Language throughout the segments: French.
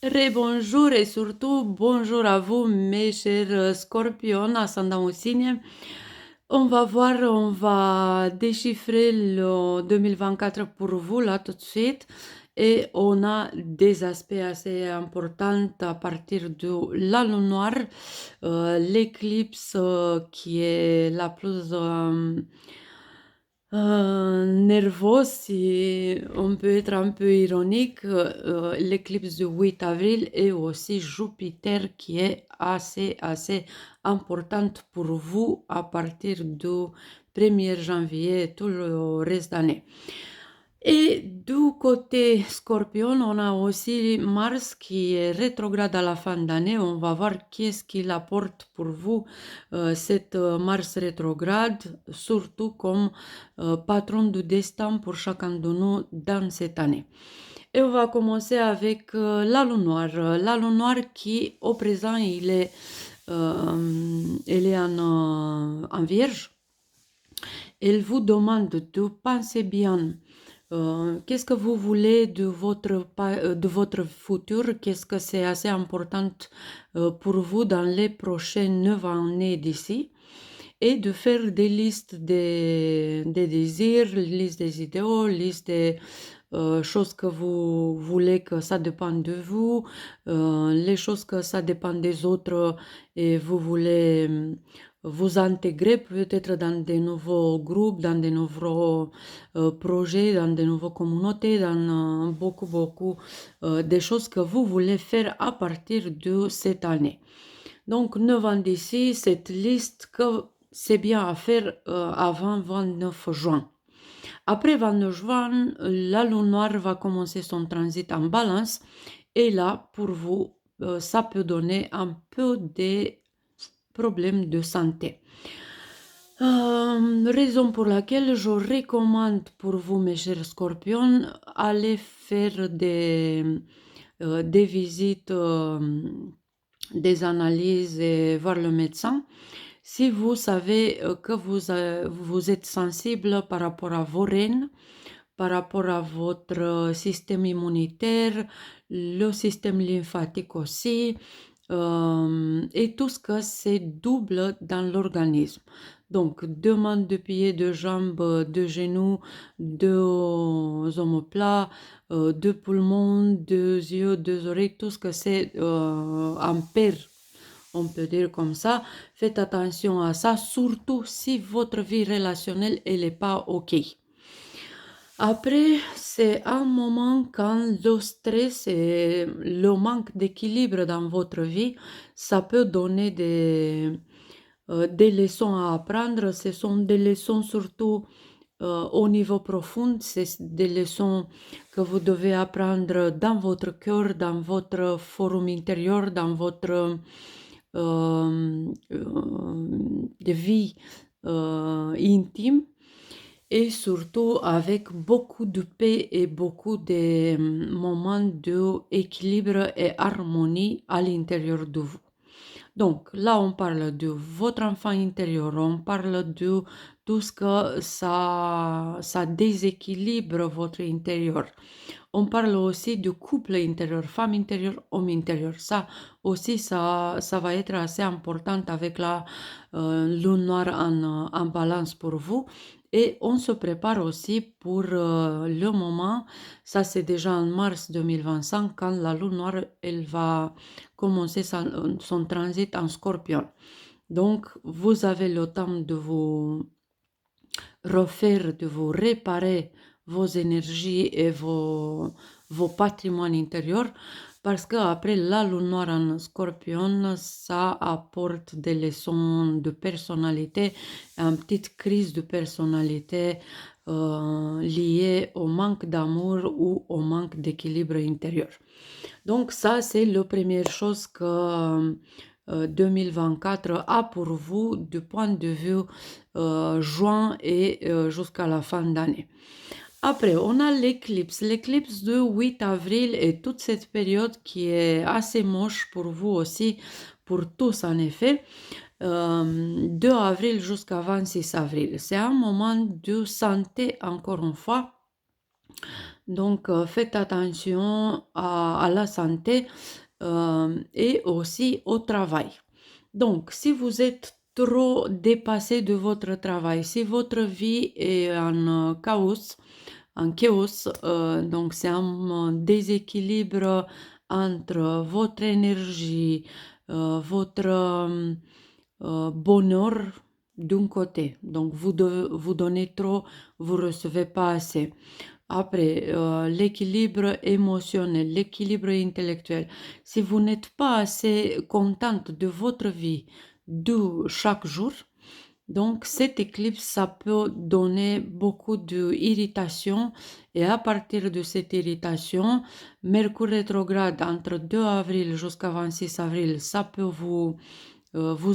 Rebonjour et surtout bonjour à vous mes chers scorpions ascendant au signe. On va voir, on va déchiffrer le 2024 pour vous là tout de suite et on a des aspects assez importants à partir de la lune noire, l'éclipse qui est la plus nerveux, si on peut être un peu ironique, l'éclipse du 8 avril et aussi Jupiter qui est assez importante pour vous à partir du 1er janvier et tout le reste d'année. Et du côté Scorpion, on a aussi Mars qui est rétrograde à la fin d'année. On va voir qu'est-ce qu'il apporte pour vous, cette Mars rétrograde, surtout comme patron du destin pour chacun de nous dans cette année. Et on va commencer avec la lune noire. La lune noire qui, au présent, elle est en Vierge. Elle vous demande de penser bien qu'est-ce que vous voulez de votre futur, qu'est-ce que c'est assez important pour vous dans les prochaines 9 années d'ici, et de faire des listes des désirs, listes des idéaux, listes des choses que vous voulez que ça dépend de vous, les choses que ça dépend des autres et vous voulez vous intégrer peut-être dans des nouveaux groupes, dans des nouveaux projets, dans des nouvelles communautés, dans beaucoup des choses que vous voulez faire à partir de cette année. Donc, 9 ans d'ici, cette liste que c'est bien à faire avant 29 juin. Après 29 juin, la lune noire va commencer son transit en balance et là, pour vous, ça peut donner un peu des problèmes de santé. Raison pour laquelle je recommande pour vous, mes chers scorpions, aller faire des visites, des analyses et voir le médecin. Si vous savez que vous êtes sensible par rapport à vos reins, par rapport à votre système immunitaire, le système lymphatique aussi, et tout ce que c'est double dans l'organisme. Donc, deux mains, deux pieds, deux jambes, deux genoux, deux omoplats, deux poumons, deux yeux, deux oreilles, tout ce que c'est en paire, on peut dire comme ça. Faites attention à ça, surtout si votre vie relationnelle elle n'est pas OK. Après, c'est un moment quand le stress et le manque d'équilibre dans votre vie, ça peut donner des leçons à apprendre. Ce sont des leçons surtout au niveau profond. C'est des leçons que vous devez apprendre dans votre cœur, dans votre forum intérieur, dans votre vie intime et surtout avec beaucoup de paix et beaucoup de moments d'équilibre et harmonie à l'intérieur de vous. Donc là, on parle de votre enfant intérieur, on parle de tout ce que ça déséquilibre votre intérieur. On parle aussi du couple intérieur, femme intérieure, homme intérieur. Ça aussi, ça va être assez important avec la lune noire en balance pour vous. Et on se prépare aussi pour le moment, ça c'est déjà en mars 2025, quand la lune noire, elle va commencer son transit en scorpion. Donc, vous avez le temps de vous refaire, de vous réparer vos énergies et vos patrimoines intérieurs parce qu'après la lune noire en scorpion, ça apporte des leçons de personnalité, une petite crise de personnalité liée au manque d'amour ou au manque d'équilibre intérieur. Donc ça, c'est la première chose que 2024 a pour vous du point de vue juin et jusqu'à la fin d'année. Après, on a l'éclipse. L'éclipse du 8 avril et toute cette période qui est assez moche pour vous aussi, pour tous en effet. 2 avril jusqu'à 26 avril. C'est un moment de santé, encore une fois, Donc, faites attention à la santé et aussi au travail. Donc, si vous êtes trop dépassé de votre travail, si votre vie est en chaos, donc c'est un déséquilibre entre votre énergie, votre bonheur d'un côté. Donc, vous donnez trop, vous recevez pas assez. Après, l'équilibre émotionnel, l'équilibre intellectuel. Si vous n'êtes pas assez contente de votre vie de chaque jour, donc cet éclipse, ça peut donner beaucoup d'irritation et à partir de cette irritation, Mercure rétrograde entre 2 avril jusqu'à 26 avril, ça peut vous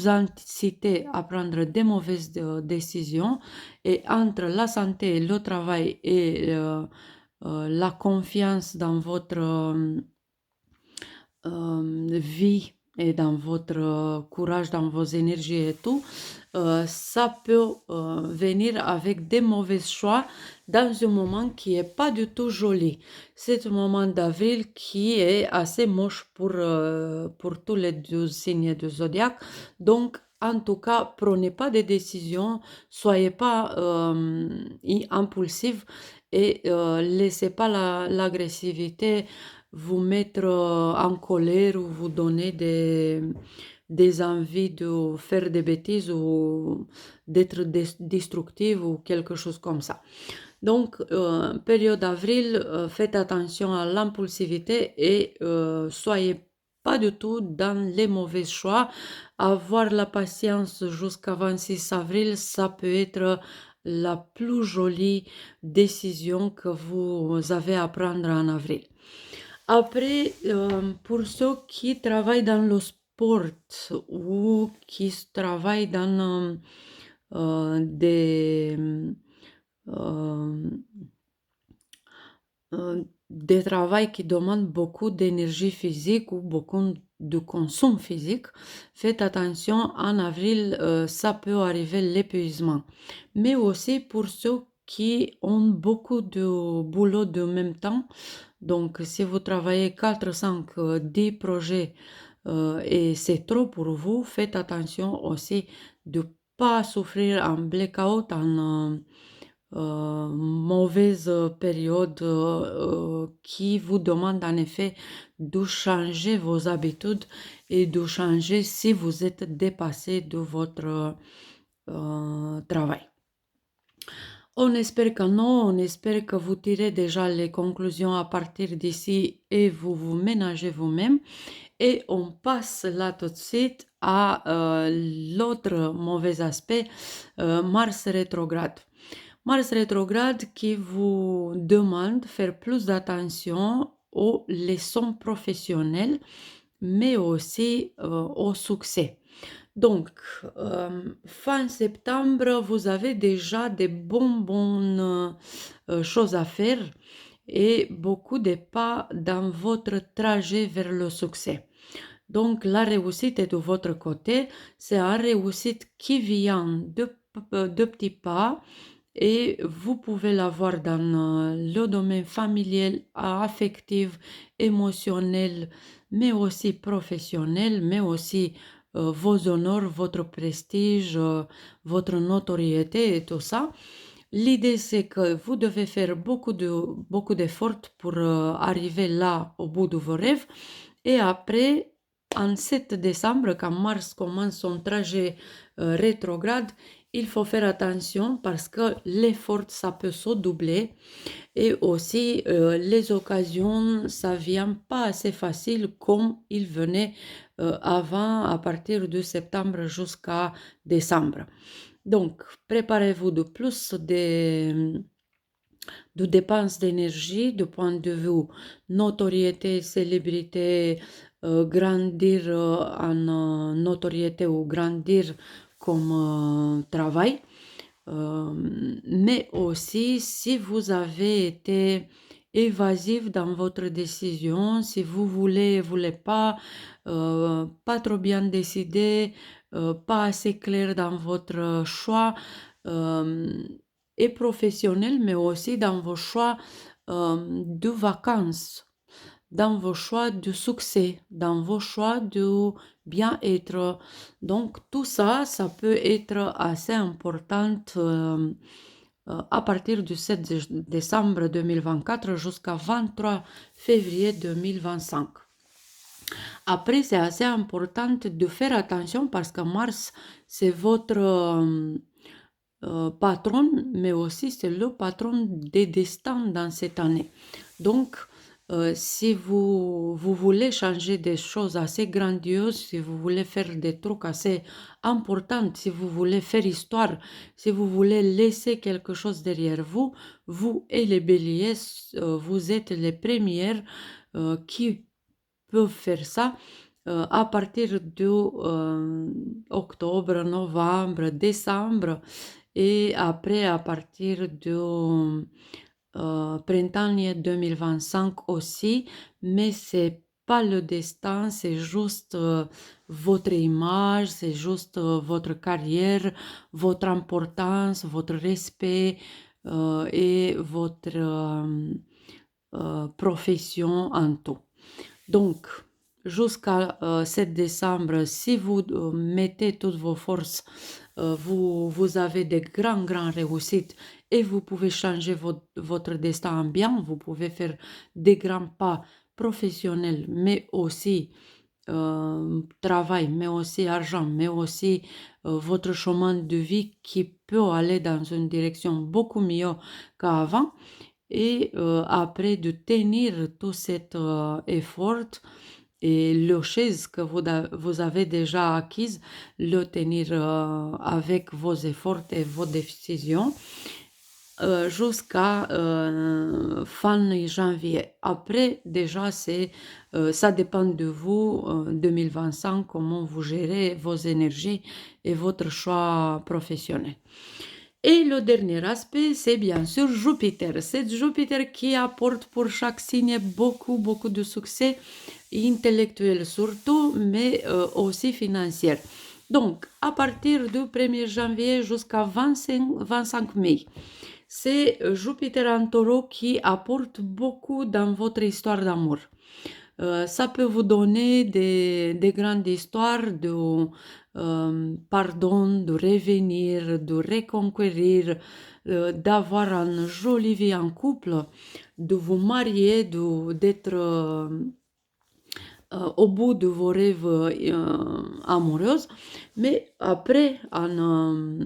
inciter à prendre des mauvaises décisions et entre la santé, le travail et la confiance dans votre vie et dans votre courage, dans vos énergies et tout, ça peut venir avec des mauvais choix dans un moment qui n'est pas du tout joli. C'est un moment d'avril qui est assez moche pour tous les 12 signes de zodiaque. Donc, en tout cas, prenez pas de décisions, soyez pas impulsif et laissez pas l'agressivité vous mettre en colère ou vous donner des envies de faire des bêtises ou d'être destructive ou quelque chose comme ça. Donc, période d'avril, faites attention à l'impulsivité et soyez pas du tout dans les mauvais choix. Avoir la patience jusqu'à 26 avril, ça peut être la plus jolie décision que vous avez à prendre en avril. Après, pour ceux qui travaillent dans le sport ou qui travaillent dans euh, des travails qui demandent beaucoup d'énergie physique ou beaucoup de consomme physique, faites attention, en avril, ça peut arriver l'épuisement. Mais aussi pour ceux qui ont beaucoup de boulot de même temps, donc si vous travaillez 4, 5, 10 projets et c'est trop pour vous, faites attention aussi de ne pas souffrir en blackout, en mauvaise période qui vous demande en effet de changer vos habitudes et de changer si vous êtes dépassé de votre travail. On espère que non, on espère que vous tirez déjà les conclusions à partir d'ici et vous vous ménagez vous-même. Et on passe là tout de suite à l'autre mauvais aspect, Mars rétrograde. Mars rétrograde qui vous demande de faire plus d'attention aux leçons professionnelles, mais aussi au succès. Donc, fin septembre, vous avez déjà des bonnes choses à faire et beaucoup de pas dans votre trajet vers le succès. Donc, la réussite est de votre côté. C'est une réussite qui vient de petits pas et vous pouvez l'avoir dans le domaine familial, affectif, émotionnel, mais aussi professionnel, mais aussi vos honneurs, votre prestige, votre notoriété et tout ça. L'idée, c'est que vous devez faire beaucoup d'efforts pour arriver là au bout de vos rêves. Et après, en 7 décembre, quand Mars commence son trajet rétrograde, il faut faire attention parce que l'effort, ça peut se doubler. Et aussi, les occasions, ça vient pas assez facile comme il venait avant, à partir de septembre jusqu'à décembre. Donc, préparez-vous de plus de dépenses d'énergie, de point de vue notoriété, célébrité, grandir en notoriété ou grandir comme travail. Mais aussi, si vous avez été évasif dans votre décision, si vous voulez pas, pas trop bien décidé, pas assez clair dans votre choix, et professionnel, mais aussi dans vos choix de vacances, dans vos choix de succès, dans vos choix de bien-être. Donc tout ça, ça peut être assez important à partir du 7 décembre 2024 jusqu'à 23 février 2025. Après, c'est assez important de faire attention parce que Mars, c'est votre patron, mais aussi c'est le patron des destins dans cette année. Donc, si vous voulez changer des choses assez grandioses, si vous voulez faire des trucs assez importants, si vous voulez faire histoire, si vous voulez laisser quelque chose derrière vous, vous et les béliers, vous êtes les premières qui peuvent faire ça à partir de octobre, novembre, décembre et après à partir de printemps 2025 aussi, mais c'est pas le destin, c'est juste votre image, c'est juste votre carrière, votre importance, votre respect et votre profession en tout. Donc, jusqu'à 7 décembre, si vous mettez toutes vos forces, vous avez des grandes réussites et vous pouvez changer votre destin en bien. Vous pouvez faire des grands pas professionnels, mais aussi travail, mais aussi argent, mais aussi votre chemin de vie qui peut aller dans une direction beaucoup mieux qu'avant. Et après de tenir tout cet effort et le chose que vous avez déjà acquise, le tenir avec vos efforts et vos décisions jusqu'à fin janvier. Après, déjà, ça dépend de vous, 2025, comment vous gérez vos énergies et votre choix professionnel. Et le dernier aspect, c'est bien sûr Jupiter. C'est Jupiter qui apporte pour chaque signe beaucoup de succès intellectuel surtout, mais aussi financier. Donc, à partir du 1er janvier jusqu'à 25 mai, c'est Jupiter en taureau qui apporte beaucoup dans votre histoire d'amour. Ça peut vous donner des grandes histoires de pardon, de revenir, de reconquérir, d'avoir une jolie vie en couple, de vous marier, d'être au bout de vos rêves amoureux. Mais après, en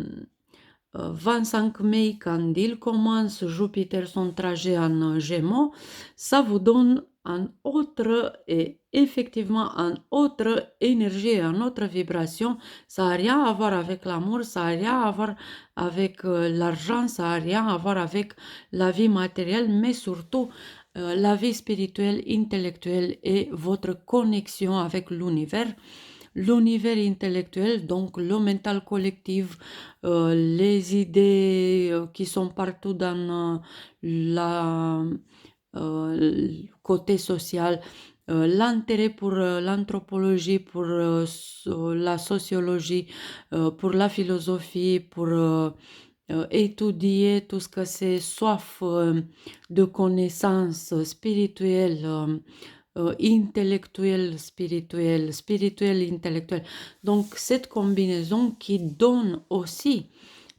25 mai, quand il commence Jupiter son trajet en Gémeaux, ça vous donne un autre et effectivement une autre énergie, une autre vibration. Ça n'a rien à voir avec l'amour, ça n'a rien à voir avec l'argent, ça n'a rien à voir avec la vie matérielle, mais surtout la vie spirituelle, intellectuelle et votre connexion avec l'univers. L'univers intellectuel, donc le mental collectif, les idées qui sont partout dans le côté social, l'intérêt pour l'anthropologie, pour la sociologie, pour la philosophie, pour étudier tout ce que c'est soif de connaissances spirituelles, intellectuelles, spirituelles, intellectuelles. Donc cette combinaison qui donne aussi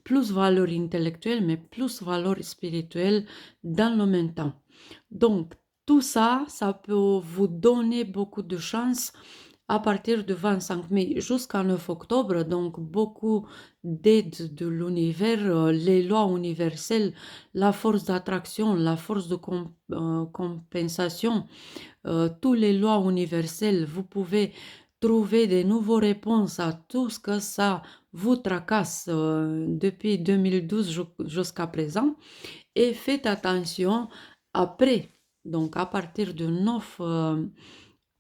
plus valeur intellectuelle, mais plus valeur spirituelle dans le même temps. Donc tout ça, ça peut vous donner beaucoup de chance à partir du 25 mai jusqu'à 9 octobre, donc beaucoup d'aide de l'univers, les lois universelles, la force d'attraction, la force de compensation, toutes les lois universelles, vous pouvez trouver des nouvelles réponses à tout ce que ça vous tracasse depuis 2012 jusqu'à présent. Et faites attention après, donc à partir du 9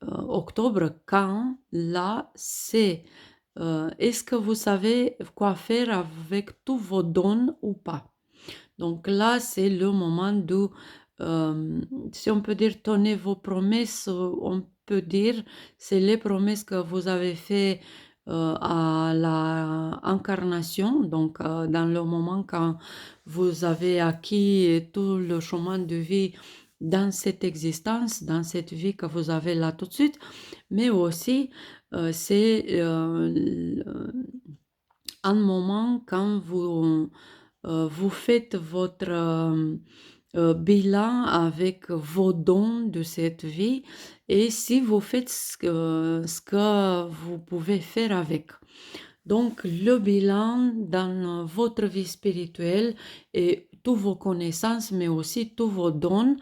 octobre, quand là, c'est est-ce que vous savez quoi faire avec tous vos dons ou pas? Donc là, c'est le moment de, si on peut dire, tenez vos promesses, on peut dire, c'est les promesses que vous avez fait à la incarnation, donc dans le moment quand vous avez acquis tout le chemin de vie dans cette existence, dans cette vie que vous avez là tout de suite, mais aussi c'est un moment quand vous faites votre bilan avec vos dons de cette vie et si vous faites ce que vous pouvez faire avec. Donc, le bilan dans votre vie spirituelle et toutes vos connaissances, mais aussi tous vos dons,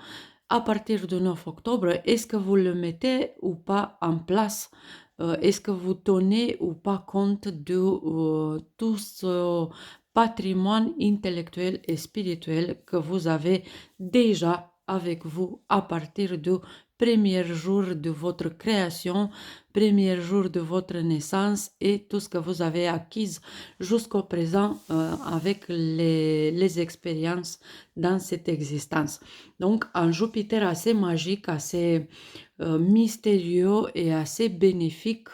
à partir du 9 octobre, est-ce que vous le mettez ou pas en place? Est-ce que vous tenez ou pas compte de tout ce patrimoine intellectuel et spirituel que vous avez déjà avec vous à partir du premier jour de votre création, premier jour de votre naissance et tout ce que vous avez acquis jusqu'au présent avec les expériences dans cette existence. Donc, un Jupiter assez magique, assez mystérieux et assez bénéfique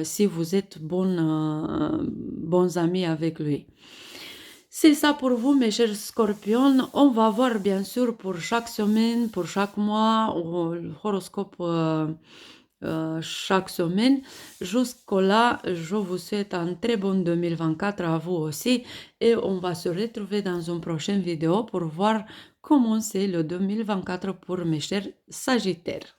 si vous êtes bons amis avec lui. C'est ça pour vous, mes chers scorpions. On va voir bien sûr pour chaque semaine, pour chaque mois, le horoscope chaque semaine. Jusqu'au-là, je vous souhaite un très bon 2024 à vous aussi. Et on va se retrouver dans une prochaine vidéo pour voir comment c'est le 2024 pour mes chers Sagittaires.